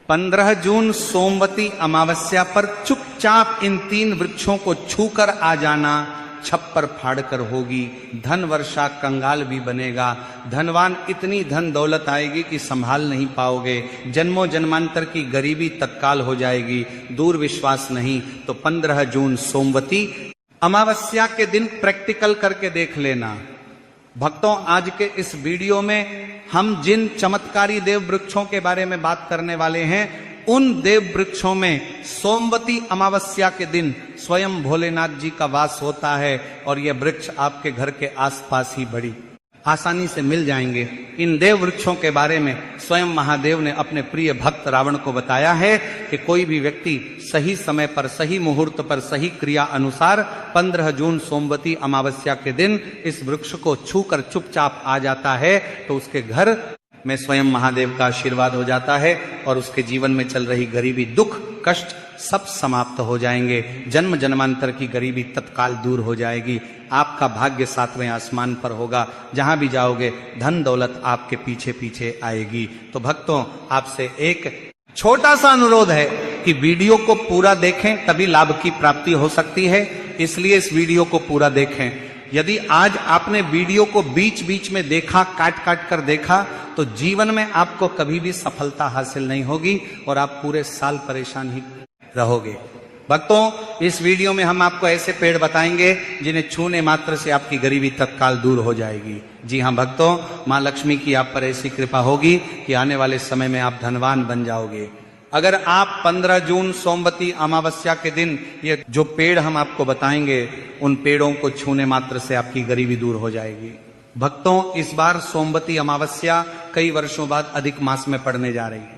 15 जून सोमवती अमावस्या पर चुपचाप इन 3 वृक्षों को छूकर आ जाना, छप्पर फाड़कर होगी। धन वर्षा, कंगाल भी बनेगा, धनवान इतनी धन दौलत आएगी कि संभाल नहीं पाओगे। जन्मों जन्मांतर की गरीबी तत्काल हो जाएगी। दूर विश्वास नहीं तो 15 जून सोमवती अमावस्या के दिन प्रैक्टिकल करके देख लेना। भक्तों, आज के इस वीडियो में हम जिन चमत्कारी देव वृक्षों के बारे में बात करने वाले हैं, उन देव वृक्षों में सोमवती अमावस्या के दिन स्वयं भोलेनाथ जी का वास होता है और ये वृक्ष आपके घर के आसपास ही बड़ी आसानी से मिल जाएंगे। इन देव वृक्षों के बारे में स्वयं महादेव ने अपने प्रिय भक्त रावण को बताया है कि कोई भी व्यक्ति सही समय पर, सही मुहूर्त पर, सही क्रिया अनुसार 15 जून सोमवती अमावस्या के दिन इस वृक्ष को छूकर चुपचाप आ जाता है तो उसके घर में स्वयं महादेव का आशीर्वाद हो जाता है और उसके जीवन में चल रही गरीबी, दुख, कष्ट सब समाप्त हो जाएंगे। जन्म जन्मांतर की गरीबी तत्काल दूर हो जाएगी। आपका भाग्य 7वें आसमान पर होगा। जहां भी जाओगे धन दौलत आपके पीछे पीछे आएगी। तो भक्तों, आपसे एक छोटा सा अनुरोध है कि वीडियो को पूरा देखें, तभी लाभ की प्राप्ति हो सकती है। इसलिए इस वीडियो को पूरा देखें। यदि आज आपने वीडियो को बीच बीच में देखा, काट काट कर देखा, तो जीवन में आपको कभी भी सफलता हासिल नहीं होगी और आप पूरे साल परेशान ही रहोगे। भक्तों, इस वीडियो में हम आपको ऐसे पेड़ बताएंगे जिन्हें छूने मात्र से आपकी गरीबी तत्काल दूर हो जाएगी। जी हां भक्तों, मां लक्ष्मी की आप पर ऐसी कृपा होगी कि आने वाले समय में आप धनवान बन जाओगे। अगर आप 15 जून सोमवती अमावस्या के दिन ये जो पेड़ हम आपको बताएंगे, उन पेड़ों को छूने मात्र से आपकी गरीबी दूर हो जाएगी। भक्तों, इस बार सोमवती अमावस्या कई वर्षों बाद अधिक मास में पड़ने जा रही है।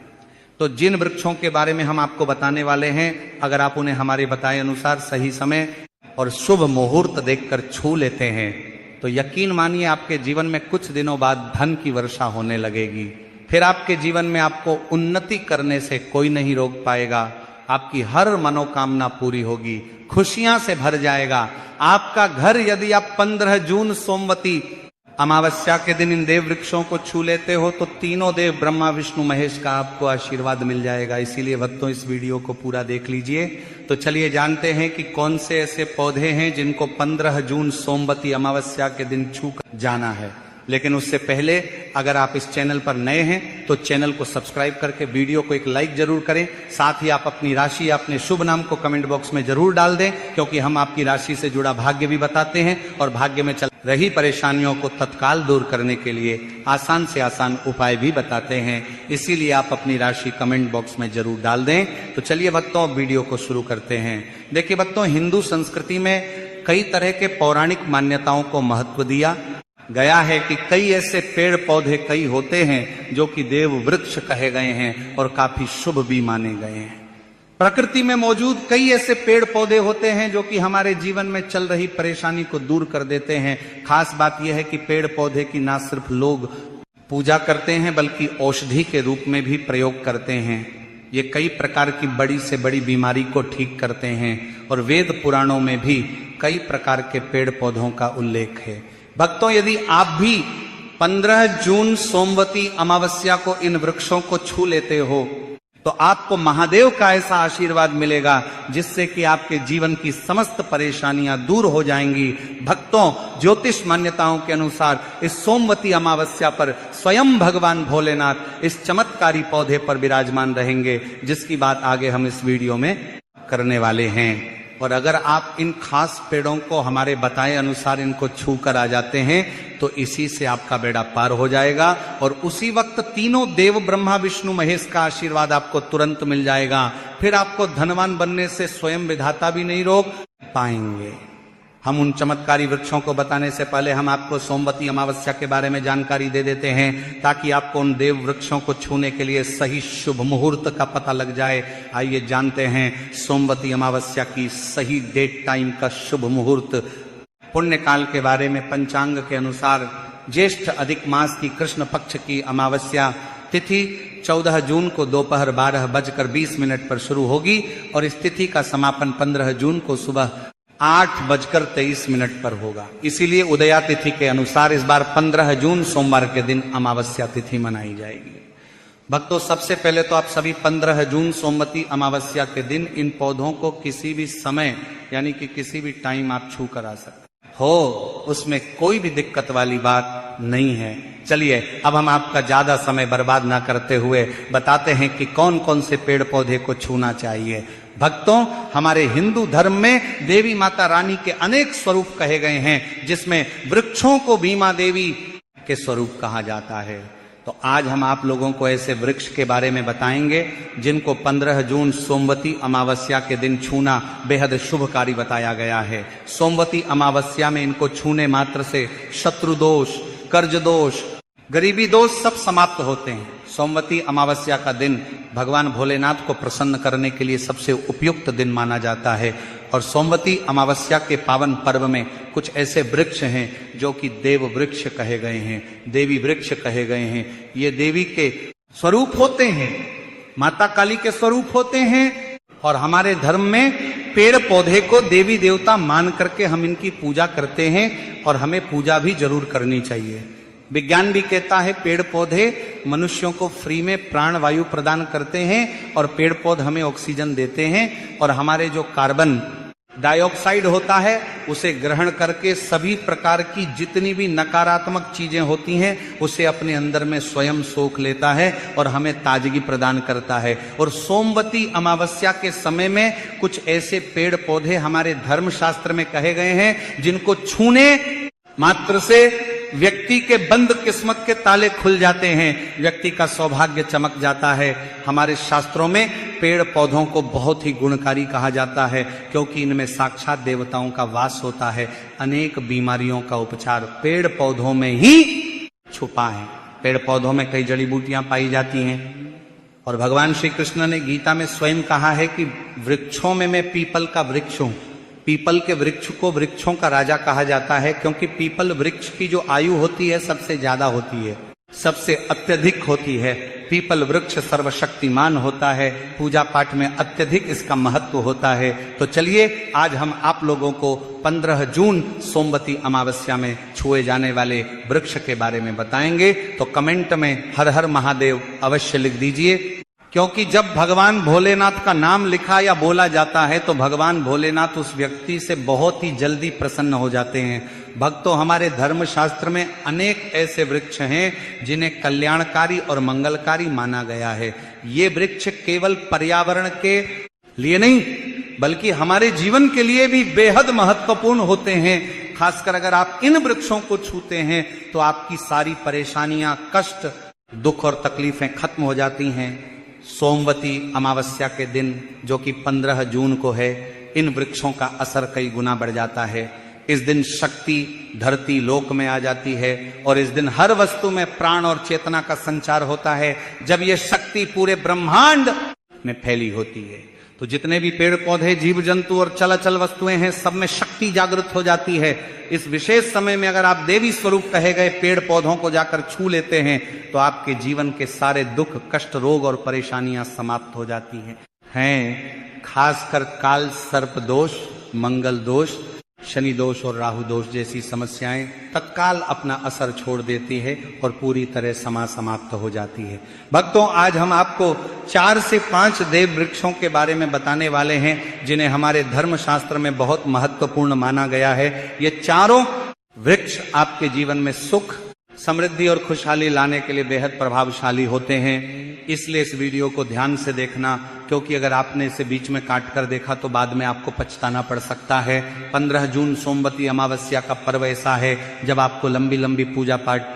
तो जिन वृक्षों के बारे में हम आपको बताने वाले हैं, अगर आप उन्हें हमारे बताए अनुसार सही समय और शुभ मुहूर्त देखकर छू लेते हैं तो यकीन मानिए आपके जीवन में कुछ दिनों बाद धन की वर्षा होने लगेगी। फिर आपके जीवन में आपको उन्नति करने से कोई नहीं रोक पाएगा। आपकी हर मनोकामना पूरी होगी, खुशियां से भर जाएगा आपका घर। यदि आप 15 जून सोमवती अमावस्या के दिन इन देव वृक्षों को छू लेते हो तो तीनों देव ब्रह्मा विष्णु महेश का आपको आशीर्वाद मिल जाएगा। इसीलिए भक्तों, इस वीडियो को पूरा देख लीजिए। तो चलिए जानते हैं कि कौन से ऐसे पौधे हैं जिनको 15 जून सोमवती अमावस्या के दिन छू कर जाना है। लेकिन उससे पहले अगर आप इस चैनल पर नए हैं तो चैनल को सब्सक्राइब करके वीडियो को एक लाइक जरूर करें। साथ ही आप अपनी राशि या अपने शुभ नाम को कमेंट बॉक्स में जरूर डाल दें, क्योंकि हम आपकी राशि से जुड़ा भाग्य भी बताते हैं और भाग्य में चल रही परेशानियों को तत्काल दूर करने के लिए आसान से आसान उपाय भी बताते हैं। इसीलिए आप अपनी राशि कमेंट बॉक्स में जरूर डाल दें। तो चलिए भक्तों, वीडियो को शुरू करते हैं। देखिए भक्तों, हिंदू संस्कृति में कई तरह के पौराणिक मान्यताओं को महत्व दिया गया है कि कई ऐसे पेड़ पौधे कई होते हैं जो कि देव वृक्ष कहे गए हैं और काफी शुभ भी माने गए हैं। प्रकृति में मौजूद कई ऐसे पेड़ पौधे होते हैं जो कि हमारे जीवन में चल रही परेशानी को दूर कर देते हैं। खास बात यह है कि पेड़ पौधे की ना सिर्फ लोग पूजा करते हैं बल्कि औषधि के रूप में भी प्रयोग करते हैं। ये कई प्रकार की बड़ी से बड़ी बीमारी को ठीक करते हैं और वेद पुराणों में भी कई प्रकार के पेड़ पौधों का उल्लेख है। भक्तों, यदि आप भी 15 जून सोमवती अमावस्या को इन वृक्षों को छू लेते हो तो आपको महादेव का ऐसा आशीर्वाद मिलेगा जिससे कि आपके जीवन की समस्त परेशानियां दूर हो जाएंगी। भक्तों, ज्योतिष मान्यताओं के अनुसार इस सोमवती अमावस्या पर स्वयं भगवान भोलेनाथ इस चमत्कारी पौधे पर विराजमान रहेंगे, जिसकी बात आगे हम इस वीडियो में करने वाले हैं। और अगर आप इन खास पेड़ों को हमारे बताए अनुसार इनको छू कर आ जाते हैं तो इसी से आपका बेड़ा पार हो जाएगा और उसी वक्त तीनों देव ब्रह्मा विष्णु महेश का आशीर्वाद आपको तुरंत मिल जाएगा। फिर आपको धनवान बनने से स्वयं विधाता भी नहीं रोक पाएंगे। हम उन चमत्कारी वृक्षों को बताने से पहले हम आपको सोमवती अमावस्या के बारे में जानकारी दे देते हैं, ताकि आपको उन देव वृक्षों को छूने के लिए सही शुभ मुहूर्त का पता लग जाए। आइए जानते हैं सोमवती अमावस्या की सही डेट टाइम का शुभ मुहूर्त। पुण्य काल के बारे में पंचांग के अनुसार ज्येष्ठ अधिक मास की कृष्ण पक्ष की अमावस्या तिथि 14 जून को दोपहर 12:20 पर शुरू होगी और इस तिथि का समापन 15 जून को सुबह 8:23 पर होगा। इसीलिए उदया तिथि के अनुसार इस बार 15 जून सोमवार के दिन अमावस्या तिथि मनाई जाएगी। भक्तों, सबसे पहले तो आप सभी 15 जून सोमवती अमावस्या के दिन इन पौधों को किसी भी समय यानी कि किसी भी टाइम आप छू कर आ सकते हो, उसमें कोई भी दिक्कत वाली बात नहीं है। चलिए अब हम आपका ज्यादा समय बर्बाद ना करते हुए बताते हैं कि कौन कौन से पेड़ पौधे को छूना चाहिए। भक्तों, हमारे हिंदू धर्म में देवी माता रानी के अनेक स्वरूप कहे गए हैं, जिसमें वृक्षों को भीमा देवी के स्वरूप कहा जाता है। तो आज हम आप लोगों को ऐसे वृक्ष के बारे में बताएंगे जिनको 15 जून सोमवती अमावस्या के दिन छूना बेहद शुभकारी बताया गया है। सोमवती अमावस्या में इनको छूने मात्र से शत्रु दोष, कर्ज दोष, गरीबी दोष सब समाप्त होते हैं। सोमवती अमावस्या का दिन भगवान भोलेनाथ को प्रसन्न करने के लिए सबसे उपयुक्त दिन माना जाता है। और सोमवती अमावस्या के पावन पर्व में कुछ ऐसे वृक्ष हैं जो कि देव वृक्ष कहे गए हैं, देवी वृक्ष कहे गए हैं। ये देवी के स्वरूप होते हैं, माता काली के स्वरूप होते हैं। और हमारे धर्म में पेड़ पौधे को देवी देवता मान करके हम इनकी पूजा करते हैं और हमें पूजा भी जरूर करनी चाहिए। विज्ञान भी कहता है पेड़ पौधे मनुष्यों को फ्री में प्राण वायु प्रदान करते हैं और पेड़ पौधे हमें ऑक्सीजन देते हैं और हमारे जो कार्बन डाइऑक्साइड होता है उसे ग्रहण करके सभी प्रकार की जितनी भी नकारात्मक चीजें होती हैं उसे अपने अंदर में स्वयं सोख लेता है और हमें ताजगी प्रदान करता है। और सोमवती अमावस्या के समय में कुछ ऐसे पेड़ पौधे हमारे धर्मशास्त्र में कहे गए हैं जिनको छूने मात्र से व्यक्ति के बंद किस्मत के ताले खुल जाते हैं, व्यक्ति का सौभाग्य चमक जाता है। हमारे शास्त्रों में पेड़ पौधों को बहुत ही गुणकारी कहा जाता है क्योंकि इनमें साक्षात देवताओं का वास होता है। अनेक बीमारियों का उपचार पेड़ पौधों में ही छुपा है। पेड़ पौधों में कई जड़ी बूटियां पाई जाती हैं और भगवान श्री कृष्ण ने गीता में स्वयं कहा है कि वृक्षों में मैं पीपल का वृक्ष हूं। पीपल के वृक्ष को वृक्षों का राजा कहा जाता है क्योंकि पीपल वृक्ष की जो आयु होती है सबसे ज्यादा होती है, सबसे अत्यधिक होती है। पीपल वृक्ष सर्वशक्तिमान होता है, पूजा पाठ में अत्यधिक इसका महत्व होता है। तो चलिए आज हम आप लोगों को 15 जून सोमवती अमावस्या में छुए जाने वाले वृक्ष के बारे में बताएंगे। तो कमेंट में हर हर महादेव अवश्य लिख दीजिए, क्योंकि जब भगवान भोलेनाथ का नाम लिखा या बोला जाता है तो भगवान भोलेनाथ उस व्यक्ति से बहुत ही जल्दी प्रसन्न हो जाते हैं। भक्तों, हमारे धर्म शास्त्र में अनेक ऐसे वृक्ष हैं जिन्हें कल्याणकारी और मंगलकारी माना गया है। ये वृक्ष केवल पर्यावरण के लिए नहीं बल्कि हमारे जीवन के लिए भी बेहद महत्वपूर्ण होते हैं। खासकर अगर आप इन वृक्षों को छूते हैं तो आपकी सारी परेशानियां, कष्ट, दुख और तकलीफें खत्म हो जाती हैं। सोमवती अमावस्या के दिन जो कि 15 जून को है, इन वृक्षों का असर कई गुना बढ़ जाता है। इस दिन शक्ति धरती लोक में आ जाती है और इस दिन हर वस्तु में प्राण और चेतना का संचार होता है। जब यह शक्ति पूरे ब्रह्मांड में फैली होती है तो जितने भी पेड़ पौधे, जीव जंतु और चलाचल वस्तुएं हैं सब में शक्ति जागृत हो जाती है। इस विशेष समय में अगर आप देवी स्वरूप कहे गए पेड़ पौधों को जाकर छू लेते हैं तो आपके जीवन के सारे दुख, कष्ट, रोग और परेशानियां समाप्त हो जाती हैं। खासकर काल सर्प दोष, मंगल दोष, शनि दोष और राहु दोष जैसी समस्याएं तत्काल अपना असर छोड़ देती है और पूरी तरह समाप्त हो जाती है। भक्तों, आज हम आपको 4 से 5 देव वृक्षों के बारे में बताने वाले हैं जिन्हें हमारे धर्म शास्त्र में बहुत महत्वपूर्ण माना गया है। ये चारों वृक्ष आपके जीवन में सुख, समृद्धि और खुशहाली लाने के लिए बेहद प्रभावशाली होते हैं। इसलिए इस वीडियो को ध्यान से देखना, क्योंकि अगर आपने इसे बीच में काट कर देखा तो बाद में आपको पछताना पड़ सकता है। 15 जून सोमवती अमावस्या का पर्व ऐसा है जब आपको लंबी लंबी पूजा पाठ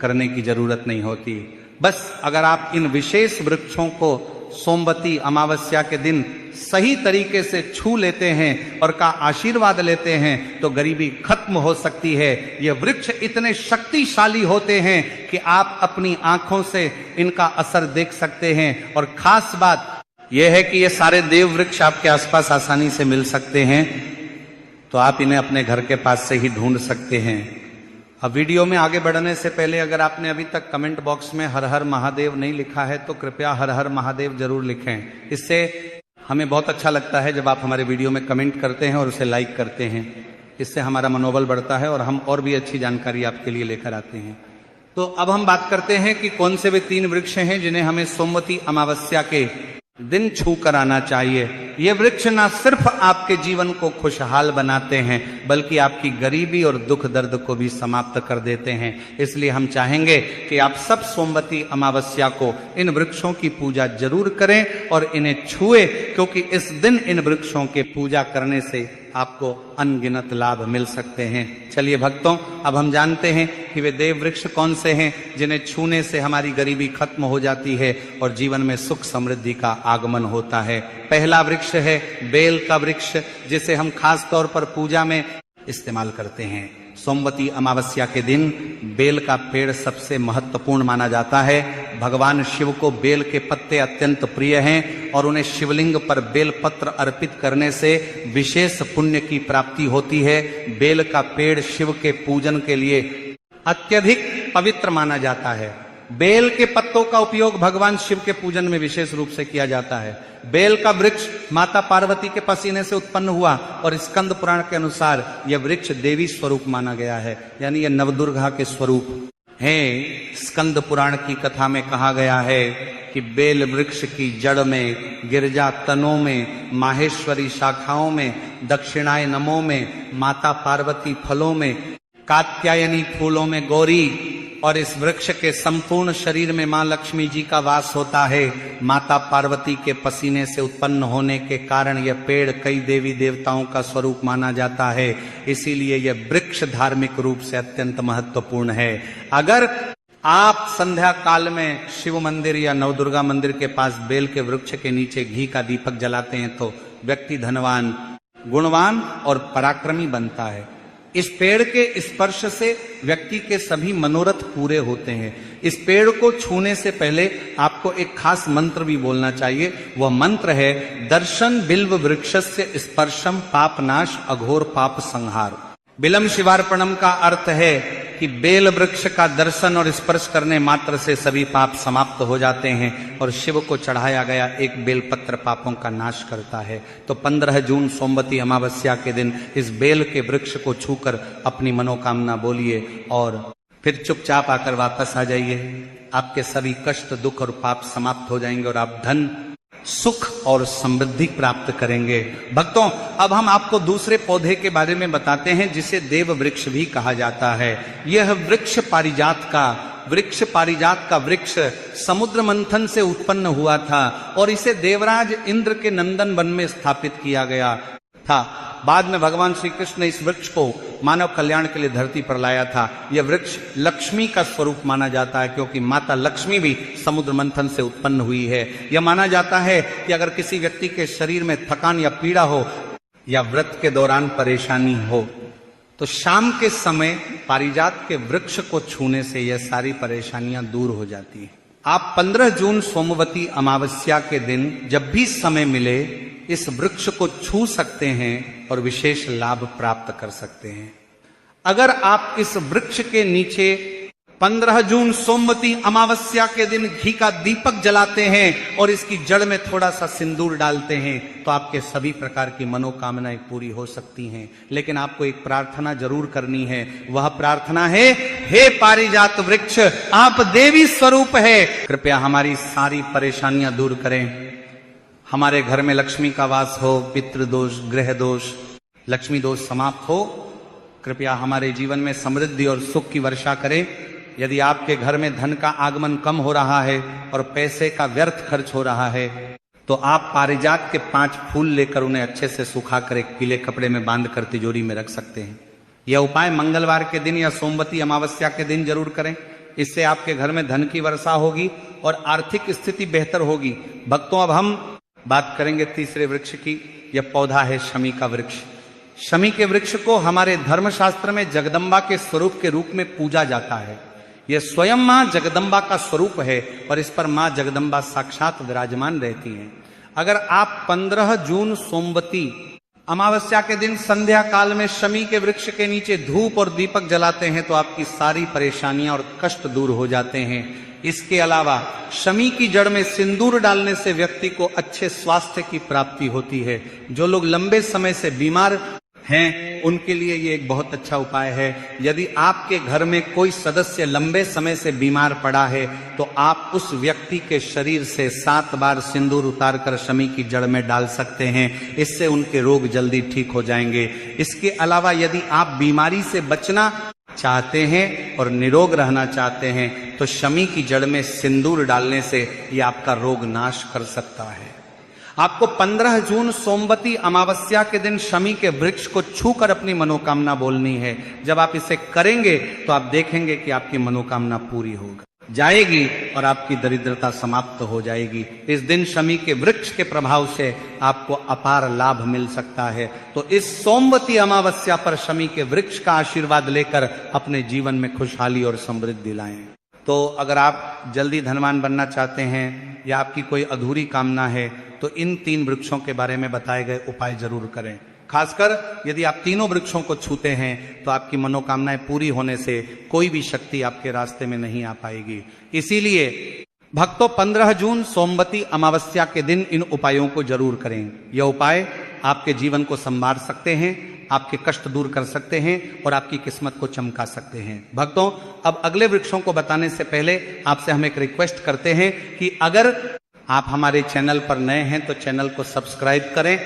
करने की जरूरत नहीं होती। बस अगर आप इन विशेष वृक्षों को सोमवती अमावस्या के दिन सही तरीके से छू लेते हैं और का आशीर्वाद लेते हैं तो गरीबी खत्म हो सकती है। ये वृक्ष इतने शक्तिशाली होते हैं कि आप अपनी आंखों से इनका असर देख सकते हैं। और खास बात यह है कि ये सारे देव वृक्ष आपके आसपास आसानी से मिल सकते हैं, तो आप इन्हें अपने घर के पास से ही ढूंढ सकते हैं। अब वीडियो में आगे बढ़ने से पहले अगर आपने अभी तक कमेंट बॉक्स में हर हर महादेव नहीं लिखा है तो कृपया हर हर महादेव जरूर लिखें। इससे हमें बहुत अच्छा लगता है जब आप हमारे वीडियो में कमेंट करते हैं और उसे लाइक करते हैं। इससे हमारा मनोबल बढ़ता है और हम और भी अच्छी जानकारी आपके लिए लेकर आते हैं। तो अब हम बात करते हैं कि कौन से वे 3 वृक्ष हैं जिन्हें हमें सोमवती अमावस्या के दिन छू कर आना चाहिए। ये वृक्ष ना सिर्फ आपके जीवन को खुशहाल बनाते हैं, बल्कि आपकी गरीबी और दुख दर्द को भी समाप्त कर देते हैं। इसलिए हम चाहेंगे कि आप सब सोमवती अमावस्या को इन वृक्षों की पूजा जरूर करें और इन्हें छुए, क्योंकि इस दिन इन वृक्षों के पूजा करने से आपको अनगिनत लाभ मिल सकते हैं। चलिए भक्तों, अब हम जानते हैं कि वे देव वृक्ष कौन से हैं जिन्हें छूने से हमारी गरीबी खत्म हो जाती है और जीवन में सुख समृद्धि का आगमन होता है। पहला वृक्ष है बेल का वृक्ष, जिसे हम खास तौर पर पूजा में इस्तेमाल करते हैं। सोमवती अमावस्या के दिन बेल का पेड़ सबसे महत्वपूर्ण माना जाता है। भगवान शिव को बेल के पत्ते अत्यंत प्रिय हैं और उन्हें शिवलिंग पर बेल पत्र अर्पित करने से विशेष पुण्य की प्राप्ति होती है। बेल का पेड़ शिव के पूजन के लिए अत्यधिक पवित्र माना जाता है। बेल के पत्तों का उपयोग भगवान शिव के पूजन में विशेष रूप से किया जाता है। बेल का वृक्ष माता पार्वती के पसीने से उत्पन्न हुआ और स्कंद पुराण के अनुसार यह वृक्ष देवी स्वरूप माना गया है, यानी यह नवदुर्गा के स्वरूप है। स्कंद पुराण की कथा में कहा गया है कि बेल वृक्ष की जड़ में, गिरजा तनों में, माहेश्वरी शाखाओं में, दक्षिणायनमों में, माता पार्वती फलों में, कात्यायनी फूलों में गौरी, और इस वृक्ष के संपूर्ण शरीर में मां लक्ष्मी जी का वास होता है। माता पार्वती के पसीने से उत्पन्न होने के कारण यह पेड़ कई देवी देवताओं का स्वरूप माना जाता है। इसीलिए यह वृक्ष धार्मिक रूप से अत्यंत महत्वपूर्ण है। अगर आप संध्या काल में शिव मंदिर या नवदुर्गा मंदिर के पास बेल के वृक्ष के नीचे घी का दीपक जलाते हैं तो व्यक्ति धनवान, गुणवान और पराक्रमी बनता है। इस पेड़ के स्पर्श से व्यक्ति के सभी मनोरथ पूरे होते हैं। इस पेड़ को छूने से पहले आपको एक खास मंत्र भी बोलना चाहिए। वह मंत्र है दर्शन बिल्व वृक्षस्य स्पर्शम पापनाश अघोर पाप संहार। बिलम शिवार्पणम का अर्थ है कि बेल वृक्ष का दर्शन और स्पर्श करने मात्र से सभी पाप समाप्त हो जाते हैं और शिव को चढ़ाया गया एक बेलपत्र पापों का नाश करता है। तो 15 जून सोमवती अमावस्या के दिन इस बेल के वृक्ष को छूकर अपनी मनोकामना बोलिए और फिर चुपचाप आकर वापस आ जाइए। आपके सभी कष्ट, दुख और पाप समाप्त हो जाएंगे और आप धन, सुख और समृद्धि प्राप्त करेंगे। भक्तों, अब हम आपको दूसरे पौधे के बारे में बताते हैं जिसे देव वृक्ष भी कहा जाता है। यह वृक्ष पारिजात का वृक्ष समुद्र मंथन से उत्पन्न हुआ था और इसे देवराज इंद्र के नंदन वन में स्थापित किया गया था। बाद में भगवान श्री कृष्ण ने इस वृक्ष को मानव कल्याण के लिए धरती पर लाया था। यह वृक्ष लक्ष्मी का स्वरूप माना जाता है, क्योंकि माता लक्ष्मी भी समुद्र मंथन से उत्पन्न हुई है। यह माना जाता है कि अगर किसी व्यक्ति के शरीर में थकान या पीड़ा हो या व्रत के दौरान परेशानी हो तो शाम के समय पारिजात के वृक्ष को छूने से यह सारी परेशानियां दूर हो जाती हैं। आप 15 जून सोमवती अमावस्या के दिन जब भी समय मिले इस वृक्ष को छू सकते हैं और विशेष लाभ प्राप्त कर सकते हैं। अगर आप इस वृक्ष के नीचे 15 जून सोमवती अमावस्या के दिन घी का दीपक जलाते हैं और इसकी जड़ में थोड़ा सा सिंदूर डालते हैं तो आपके सभी प्रकार की मनोकामनाएं पूरी हो सकती हैं। लेकिन आपको एक प्रार्थना जरूर करनी है। वह प्रार्थना है, हे पारिजात वृक्ष, आप देवी स्वरूप है, कृपया हमारी सारी परेशानियां दूर करें। हमारे घर में लक्ष्मी का वास हो, पितृदोष, ग्रह दोष, लक्ष्मी दोष समाप्त हो। कृपया हमारे जीवन में समृद्धि और सुख की वर्षा करें। यदि आपके घर में धन का आगमन कम हो रहा है और पैसे का व्यर्थ खर्च हो रहा है तो आप पारिजात के 5 फूल लेकर उन्हें अच्छे से सुखाकर एक पीले कपड़े में बांधकर तिजोरी में रख सकते हैं। यह उपाय मंगलवार के दिन या सोमवती अमावस्या के दिन जरूर करें। इससे आपके घर में धन की वर्षा होगी और आर्थिक स्थिति बेहतर होगी। भक्तों, अब हम बात करेंगे तीसरे वृक्ष की। यह पौधा है शमी का वृक्ष। शमी के वृक्ष को हमारे धर्मशास्त्र में जगदम्बा के स्वरूप के रूप में पूजा जाता है। यह स्वयं मां जगदम्बा का स्वरूप है और इस पर मां जगदम्बा साक्षात विराजमान रहती हैं। अगर आप 15 जून सोमवती अमावस्या के दिन संध्या काल में शमी के वृक्ष के नीचे धूप और दीपक जलाते हैं तो आपकी सारी परेशानियां और कष्ट दूर हो जाते हैं। इसके अलावा शमी की जड़ में सिंदूर डालने से व्यक्ति को अच्छे स्वास्थ्य की प्राप्ति होती है। जो लोग लंबे समय से बीमार हैं उनके लिए ये एक बहुत अच्छा उपाय है। यदि आपके घर में कोई सदस्य लंबे समय से बीमार पड़ा है तो आप उस व्यक्ति के शरीर से 7 बार सिंदूर उतारकर शमी की जड़ में डाल सकते हैं। इससे उनके रोग जल्दी ठीक हो जाएंगे। इसके अलावा यदि आप बीमारी से बचना चाहते हैं और निरोग रहना चाहते हैं तो शमी की जड़ में सिंदूर डालने से ये आपका रोग नाश कर सकता है। आपको 15 जून सोमवती अमावस्या के दिन शमी के वृक्ष को छूकर अपनी मनोकामना बोलनी है। जब आप इसे करेंगे तो आप देखेंगे कि आपकी मनोकामना पूरी हो जाएगी और आपकी दरिद्रता समाप्त हो जाएगी। इस दिन शमी के वृक्ष के प्रभाव से आपको अपार लाभ मिल सकता है। तो इस सोमवती अमावस्या पर शमी के वृक्ष का आशीर्वाद लेकर अपने जीवन में खुशहाली और समृद्धि लाएं। तो अगर आप जल्दी धनवान बनना चाहते हैं या आपकी कोई अधूरी कामना है तो इन 3 वृक्षों के बारे में बताए गए उपाय जरूर करें। खासकर यदि आप तीनों वृक्षों को छूते हैं तो आपकी मनोकामनाएं पूरी होने से कोई भी शक्ति आपके रास्ते में नहीं आ पाएगी। इसीलिए भक्तों 15 जून सोमवती अमावस्या के दिन इन उपायों को जरूर करें। यह उपाय आपके जीवन को संवार सकते हैं, आपके कष्ट दूर कर सकते हैं और आपकी किस्मत को चमका सकते हैं। भक्तों अब अगले वृक्षों को बताने से पहले आपसे हम एक रिक्वेस्ट करते हैं कि अगर आप हमारे चैनल पर नए हैं तो चैनल को सब्सक्राइब करें,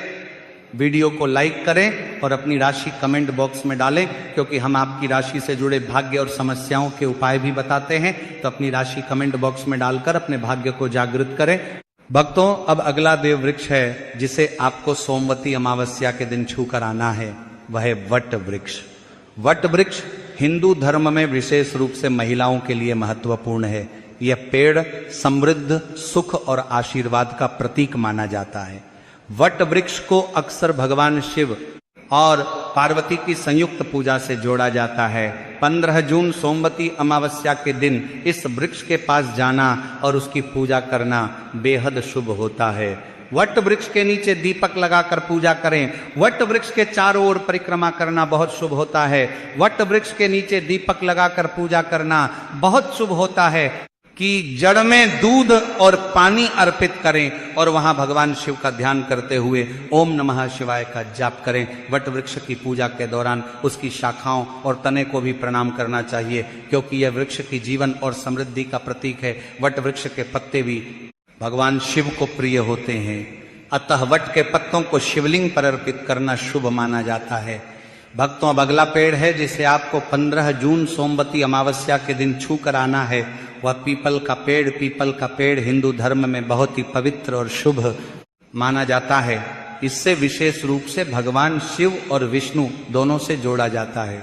वीडियो को लाइक करें और अपनी राशि कमेंट बॉक्स में डालें, क्योंकि हम आपकी राशि से जुड़े भाग्य और समस्याओं के उपाय भी बताते हैं। तो अपनी राशि कमेंट बॉक्स में डालकर अपने भाग्य को जागृत करें। भक्तों अब अगला देव वृक्ष है जिसे आपको सोमवती अमावस्या के दिन छूकर आना है, वह है वट वृक्ष। वट वृक्ष हिंदू धर्म में विशेष रूप से महिलाओं के लिए महत्वपूर्ण है। यह पेड़ समृद्ध, सुख और आशीर्वाद का प्रतीक माना जाता है। वट वृक्ष को अक्सर भगवान शिव और पार्वती की संयुक्त पूजा से जोड़ा जाता है। 15 जून सोमवती अमावस्या के दिन इस वृक्ष के पास जाना और उसकी पूजा करना बेहद शुभ होता है। वट वृक्ष के नीचे दीपक लगाकर पूजा करें। वट वृक्ष के चारों ओर परिक्रमा करना बहुत शुभ होता है। वट वृक्ष के नीचे दीपक लगाकर पूजा करना बहुत शुभ होता है कि जड़ में दूध और पानी अर्पित करें और वहां भगवान शिव का ध्यान करते हुए ओम नमः शिवाय का जाप करें। वट वृक्ष की पूजा के दौरान उसकी शाखाओं और तने को भी प्रणाम करना चाहिए, क्योंकि यह वृक्ष की जीवन और समृद्धि का प्रतीक है। वट वृक्ष के पत्ते भी भगवान शिव को प्रिय होते हैं, अतः वट के पत्तों को शिवलिंग पर अर्पित करना शुभ माना जाता है। भक्तों अब अगला पेड़ है जिसे आपको 15 जून सोमवती अमावस्या के दिन छू कर आना है, वह पीपल का पेड़। पीपल का पेड़ हिंदू धर्म में बहुत ही पवित्र और शुभ माना जाता है। इससे विशेष रूप से भगवान शिव और विष्णु दोनों से जोड़ा जाता है।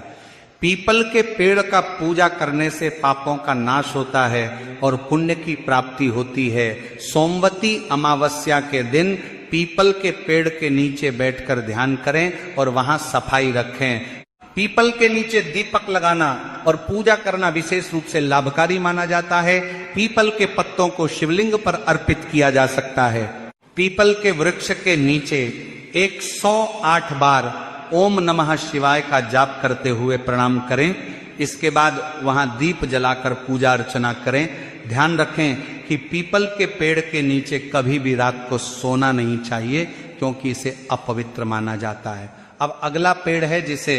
पीपल के पेड़ का पूजा करने से पापों का नाश होता है और पुण्य की प्राप्ति होती है। सोमवती अमावस्या के दिन पीपल के पेड़ के नीचे बैठकर ध्यान करें और वहां सफाई रखें। पीपल के नीचे दीपक लगाना और पूजा करना विशेष रूप से लाभकारी माना जाता है। पीपल के पत्तों को शिवलिंग पर अर्पित किया जा सकता है। पीपल के वृक्ष के नीचे 108 बार ओम नमः शिवाय का जाप करते हुए प्रणाम करें। इसके बाद वहां दीप जलाकर पूजा अर्चना करें। ध्यान रखें कि पीपल के पेड़ के नीचे कभी भी रात को सोना नहीं चाहिए, क्योंकि इसे अपवित्र माना जाता है। अब अगला पेड़ है जिसे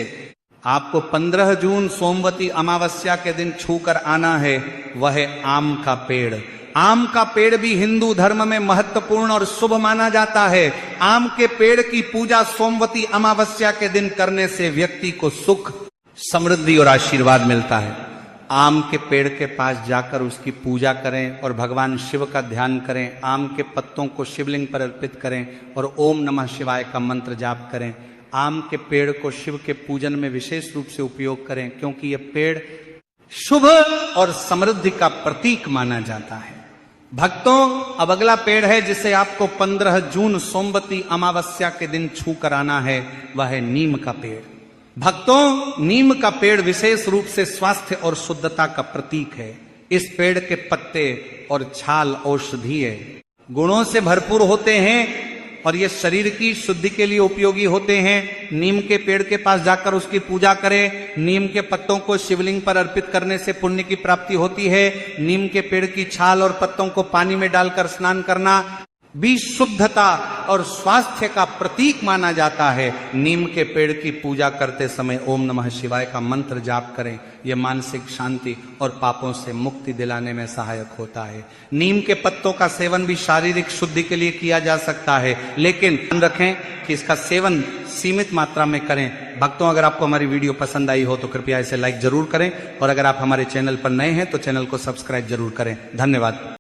आपको 15 जून सोमवती अमावस्या के दिन छूकर आना है, वह है आम का पेड़। आम का पेड़ भी हिंदू धर्म में महत्वपूर्ण और शुभ माना जाता है। आम के पेड़ की पूजा सोमवती अमावस्या के दिन करने से व्यक्ति को सुख, समृद्धि और आशीर्वाद मिलता है। आम के पेड़ के पास जाकर उसकी पूजा करें और भगवान शिव का ध्यान करें। आम के पत्तों को शिवलिंग पर अर्पित करें और ओम नमः शिवाय का मंत्र जाप करें। आम के पेड़ को शिव के पूजन में विशेष रूप से उपयोग करें, क्योंकि यह पेड़ शुभ और समृद्धि का प्रतीक माना जाता है। भक्तों अब अगला पेड़ है जिसे आपको 15 जून सोमवती अमावस्या के दिन छू कर आना है, वह है नीम का पेड़। भक्तों नीम का पेड़ विशेष रूप से स्वास्थ्य और शुद्धता का प्रतीक है। इस पेड़ के पत्ते और छाल औषधीय गुणों से भरपूर होते हैं और ये शरीर की शुद्धि के लिए उपयोगी होते हैं। नीम के पेड़ के पास जाकर उसकी पूजा करें। नीम के पत्तों को शिवलिंग पर अर्पित करने से पुण्य की प्राप्ति होती है। नीम के पेड़ की छाल और पत्तों को पानी में डालकर स्नान करना भी शुद्धता और स्वास्थ्य का प्रतीक माना जाता है। नीम के पेड़ की पूजा करते समय ओम नमः शिवाय का मंत्र जाप करें। यह मानसिक शांति और पापों से मुक्ति दिलाने में सहायक होता है। नीम के पत्तों का सेवन भी शारीरिक शुद्धि के लिए किया जा सकता है, लेकिन ध्यान रखें कि इसका सेवन सीमित मात्रा में करें। भक्तों, अगर आपको हमारी वीडियो पसंद आई हो तो कृपया इसे लाइक जरूर करें, और अगर आप हमारे चैनल पर नए हैं तो चैनल को सब्सक्राइब जरूर करें। धन्यवाद।